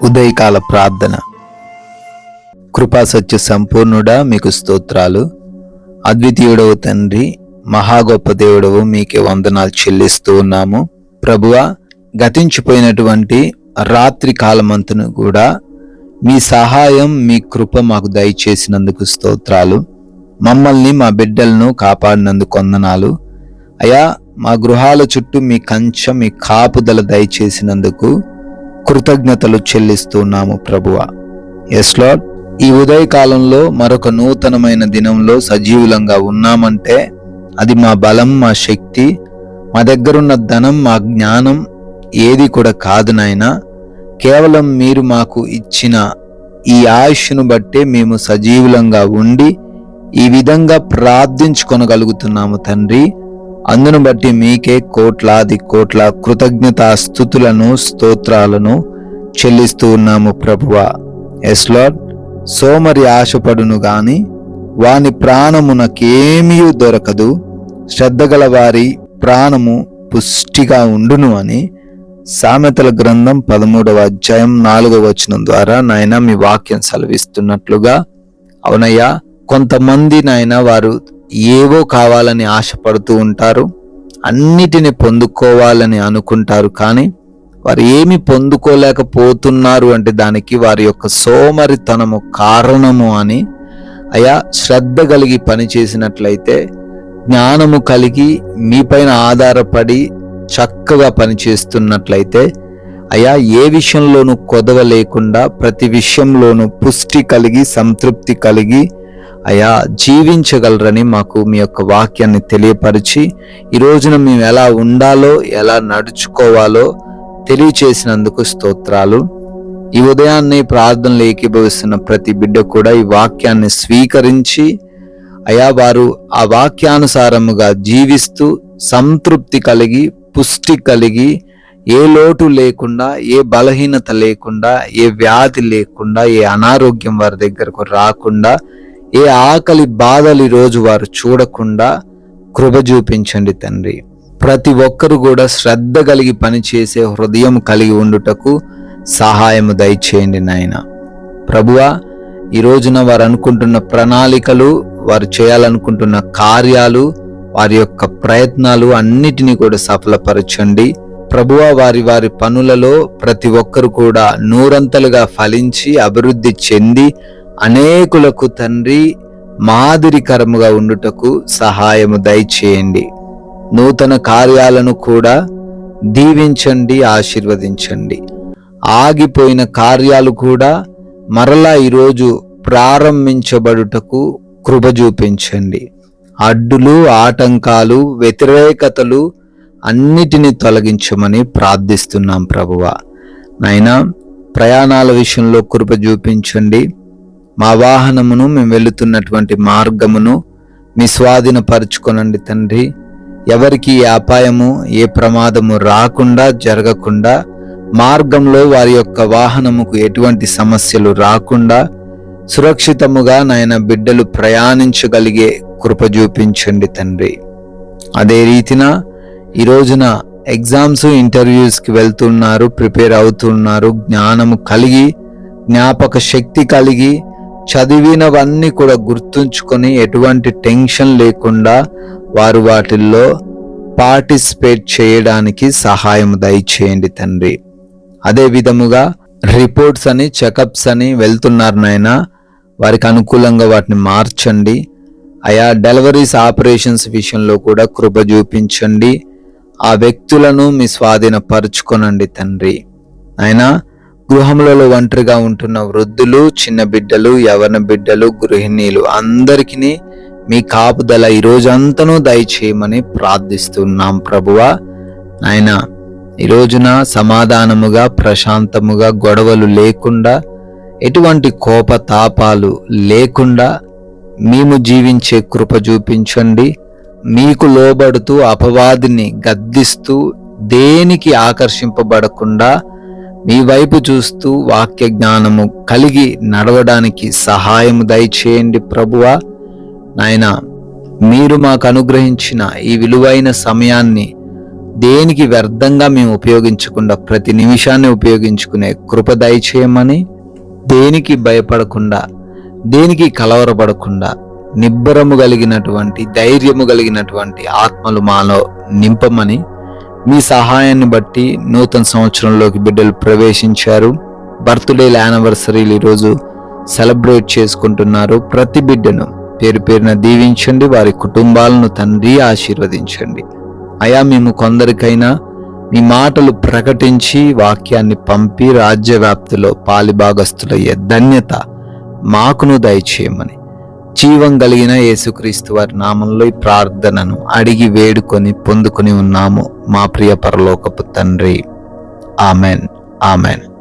ఉదయకాల ప్రార్థన. కృపా సత్య సంపూర్ణుడా, మీకు స్తోత్రాలు. అద్వితీయుడవు తండ్రి, మహా గొప్ప దేవుడవు, మీకే వందనాలు చెల్లిస్తూ ఉన్నాము. ప్రభువా, గతించిపోయినటువంటి రాత్రి కాలమంతను కూడా మీ సహాయం, మీ కృప మాకు దయచేసినందుకు స్తోత్రాలు. మమ్మల్ని, మా బిడ్డలను కాపాడినందుకు వందనాలు. అయా, మా గృహాల చుట్టూ మీ కంచె, మీ కాపుదల దయచేసినందుకు కృతజ్ఞతలు చెల్లిస్తున్నాము ప్రభువా. ఎస్ లార్డ్, ఈ ఉదయకాలంలో మరొక నూతనమైన దినంలో సజీవులంగా ఉన్నామంటే అది మా బలం, మా శక్తి, మా దగ్గరున్న ధనం, మా జ్ఞానం ఏది కూడా కాదు నాయనా. కేవలం మీరు మాకు ఇచ్చిన ఈ ఆయుష్ను బట్టే మేము సజీవులంగా ఉండి ఈ విధంగా ప్రార్థించుకొనగలుగుతున్నాము తండ్రి. అందును బట్టి మీకే కోట్లాది కోట్ల కృతజ్ఞతాస్తుతులను, స్తోత్రాలను చెల్లిస్తూ ఉన్నాము ప్రభువా. ఎస్ లార్డ్, సోమరి ఆశపడును గాని వాని ప్రాణమునకేమీ దొరకదు, శ్రద్ధగల వారి ప్రాణము పుష్టిగా ఉండును అని సామెతల గ్రంథం 13వ అధ్యాయం 4వ వచనం ద్వారా నాయన మీ వాక్యం సెలవిస్తున్నట్లుగా, అవునయ్యా, కొంతమంది నాయన వారు ఏవో కావాలని ఆశపడుతూ ఉంటారు, అన్నిటిని పొందుకోవాలని అనుకుంటారు, కానీ వారు ఏమి పొందుకోలేకపోతున్నారు అంటే దానికి వారి యొక్క సోమరితనము కారణము అని. అయా, శ్రద్ధ కలిగి పనిచేసినట్లయితే, జ్ఞానము కలిగి మీపైన ఆధారపడి చక్కగా పనిచేస్తున్నట్లయితే, అయా, ఏ విషయంలోనూ కొదవ లేకుండా ప్రతి విషయంలోనూ పుష్టి కలిగి సంతృప్తి కలిగి అయా జీవించగలరని మాకు మీ యొక్క వాక్యాన్ని తెలియపరిచి ఈ రోజున మేము ఎలా ఉండాలో, ఎలా నడుచుకోవాలో తెలియచేసినందుకు స్తోత్రాలు. ఈ ఉదయాన్నే ప్రార్థనలు ఏకీభవిస్తున్న ప్రతి బిడ్డ కూడా ఈ వాక్యాన్ని స్వీకరించి అయా వారు ఆ వాక్యానుసారముగా జీవిస్తూ సంతృప్తి కలిగి, పుష్టి కలిగి, ఏ లోటు లేకుండా, ఏ బలహీనత లేకుండా, ఏ వ్యాధి లేకుండా, ఏ అనారోగ్యం వారి దగ్గరకు రాకుండా, ఏ ఆకలి బాధలు ఈరోజు వారు చూడకుండా కృప చూపించండి తండ్రి. ప్రతి ఒక్కరు కూడా శ్రద్ధ కలిగి పనిచేసే హృదయం కలిగి ఉండుటకు సహాయము దయచేయండి నాయన. ప్రభువా, ఈ రోజున వారు అనుకుంటున్న ప్రణాళికలు, వారు చేయాలనుకుంటున్న కార్యాలు, వారి యొక్క ప్రయత్నాలు అన్నిటినీ కూడా సఫలపరచండి ప్రభువా. వారి వారి పనులలో ప్రతి ఒక్కరు కూడా నూరంతలుగా ఫలించి అభివృద్ధి చెంది అనేకులకు తండ్రి మాదిరికరముగా ఉండుటకు సహాయము దయచేయండి. నూతన కార్యాలను కూడా దీవించండి, ఆశీర్వదించండి. ఆగిపోయిన కార్యాలు కూడా మరలా ఈరోజు ప్రారంభించబడుటకు కృప చూపించండి. అడ్డులు, ఆటంకాలు, వ్యతిరేకతలు అన్నిటినీ తొలగించమని ప్రార్థిస్తున్నాం ప్రభువా. నాయనా, ప్రయాణాల విషయంలో కృప చూపించండి. మా వాహనమును, మేము వెళుతున్నటువంటి మార్గమును మీ స్వాధీనపరచుకొనండి తండ్రి. ఎవరికి ఏ అపాయము, ఏ ప్రమాదము రాకుండా, జరగకుండా, మార్గంలో వారి యొక్క వాహనముకు ఎటువంటి సమస్యలు రాకుండా సురక్షితముగా నాయన బిడ్డలు ప్రయాణించగలిగే కృప చూపించండి తండ్రి. అదే రీతిన ఈ రోజున ఎగ్జామ్స్, ఇంటర్వ్యూస్కి వెళ్తున్నారు, ప్రిపేర్ అవుతున్నారు. జ్ఞానము కలిగి, జ్ఞాపక శక్తి కలిగి, చదివినవన్నీ కూడా గుర్తుంచుకొని ఎటువంటి టెన్షన్ లేకుండా వారు వాటిల్లో పార్టిసిపేట్ చేయడానికి సహాయం దయచేయండి తండ్రి. అదే విధముగా రిపోర్ట్స్ అని, చెకప్స్ అని వెళ్తున్నారు నాయన, వారికి అనుకూలంగా వాటిని మార్చండి. అయా, డెలివరీస్, ఆపరేషన్స్ విషయంలో కూడా కృప చూపించండి. ఆ వ్యక్తులను మీ స్వాధీనపరుచుకొనండి తండ్రి. అయినా గృహములలో ఒంటరిగా ఉంటున్న వృద్ధులు, చిన్న బిడ్డలు, యవన బిడ్డలు, గృహిణీలు అందరికీ మీ కాపుదల ఈ రోజంతనూ దయచేయమని ప్రార్థిస్తున్నాం ప్రభువా. ఆయన ఈ రోజున సమాధానముగా, ప్రశాంతముగా, గొడవలు లేకుండా, ఎటువంటి కోపతాపాలు లేకుండా మేము జీవించే కృప చూపించండి. మీకు లోబడుతూ, అపవాదిని గద్దిస్తూ, దేనికి ఆకర్షింపబడకుండా మీ వైపు చూస్తూ వాక్య జ్ఞానము కలిగి నడవడానికి సహాయము దయచేయండి ప్రభువా. నాయనా, మీరు మాకు అనుగ్రహించిన ఈ విలువైన సమయాన్ని దేనికి వ్యర్థంగా మేము ఉపయోగించకుండా ప్రతి నిమిషాన్ని ఉపయోగించుకునే కృప దయచేయమని, దేనికి భయపడకుండా, దేనికి కలవరపడకుండా నిబ్బరము కలిగినటువంటి, ధైర్యము కలిగినటువంటి ఆత్మలు మాలో నింపమని, మీ సహాయాన్ని బట్టి నూతన సంవత్సరంలోకి బిడ్డలు ప్రవేశించారు. బర్త్డేల యానివర్సరీలు ఈరోజు సెలబ్రేట్ చేసుకుంటున్నారు. ప్రతి బిడ్డను పేరు పేరున దీవించండి, వారి కుటుంబాలను తండ్రి ఆశీర్వదించండి. అయా, మేము కొందరికైనా మీ మాటలు ప్రకటించి వాక్యాన్ని పంపి రాజ్యవ్యాప్తిలో పాలిభాగస్తులయ్యే ధన్యత మాకును దయచేయమని జీవం కలిగిన యేసుక్రీస్తు వారి నామంలో ఈ ప్రార్థనను అడిగి వేడుకొని పొందుకొని ఉన్నాము మా ప్రియ పరలోకపు తండ్రి. Amen, amen.